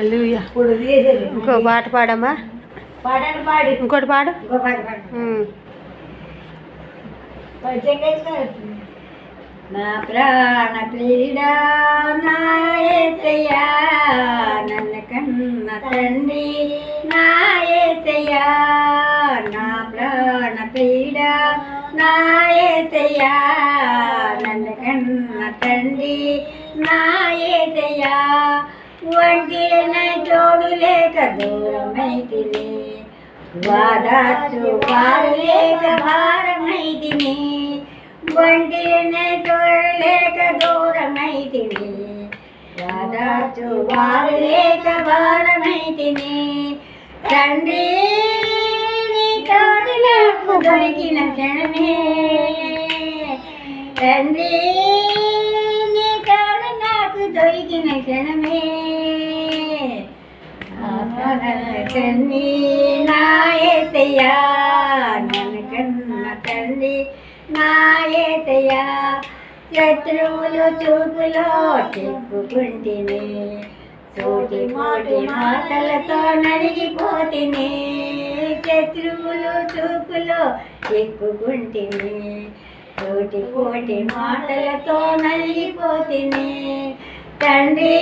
హల్లెలూయా. ఇంకో పాట పాడమ్మా. ఇంకోటి పాడు. నా ప్రాణ ప్రియుడా నా యేసయ్యా, నన్ను కన్న తండ్రి నా యేసయ్యా. నా ప్రాణ ప్రియుడా నా యేసయ్యా, నన్ను కన్న తండ్రి నా యేసయ్యా. ఒంటిన తోడు లేక దూరమైతిని, వాదాచు వారు లేక భారమైతిని. ఒంటినే తోడలేక దూరమైతిని, వాదాచు వారు లేక భారమైతిని. తండ్రి నీ తోడు నాకు దొరికిన క్షణమే, తండ్రి నీ తోడు నాకు దొరికిన క్షణమే. తండ్రి నా యేసయ్యా, నన్ను కన్న తండ్రి నా యేసయ్యా. శత్రువులు చూపులో చెప్పుకుంటిని, సూటి మోటి మాటలతో నలిగిపోతిని. శత్రువులు చూపులో చెప్పుకుంటిని, సూటి పోటి మాటలతో నలిగిపోతిని. తండ్రి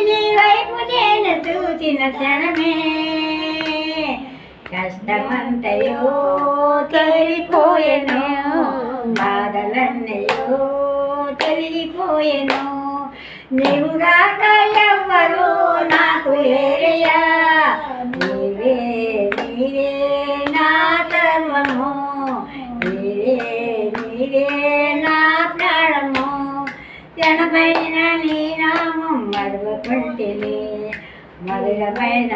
నీ వైపు నేను చూసిన క్షణమే, కష్టమంతయో తొలిపోయెను, బాధలన్నయో తొలగిపోయెను. నీవుగాక ఎవ్వరు నాకు లేరయ్యా, నీవే నీవే నా సర్వము, నీవే నీవే నా ప్రాణము. జనమైన నీ నామం మరువకుంటిని, మధురమైన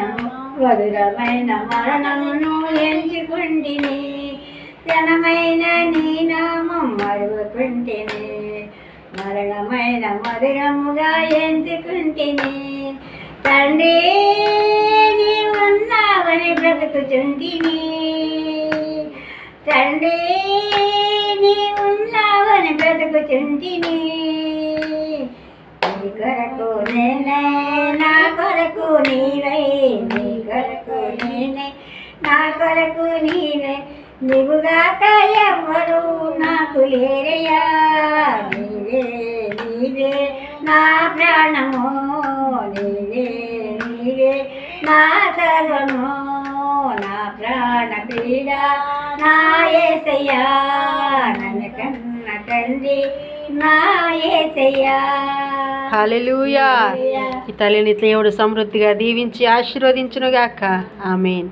మరణమును ఎంచుకుంటిని. జనమైన నీ నామం మరువకుంటిని, మరణమైన మధురముగా ఎంచుకుంటిని. తండ్రి నీ ఉన్నావని బ్రతుకుచుంటిని, తండ్రి నీ ఉన్నావని బ్రతుకుచుంటిని. నీ కొరకు నేనే, నా కొరకు నీవై, నీ కొరకు నేనే, నా కొరకు నీవే. నీవుగాక ఎవ్వరు నాకు లేరయ్యా, నీవే నీవే నా ప్రాణము, నీవే నీవే నా సర్వము. నా ప్రాణ ప్రియుడా నా యేసయ్యా, నన్ను కన్న తండ్రి నా యేసయ్యా. హల్లెలూయా. ఈ తల్లిని దేవుడు సమృద్ధిగా దీవించి ఆశీర్వదించునుగాక. ఆమేన్.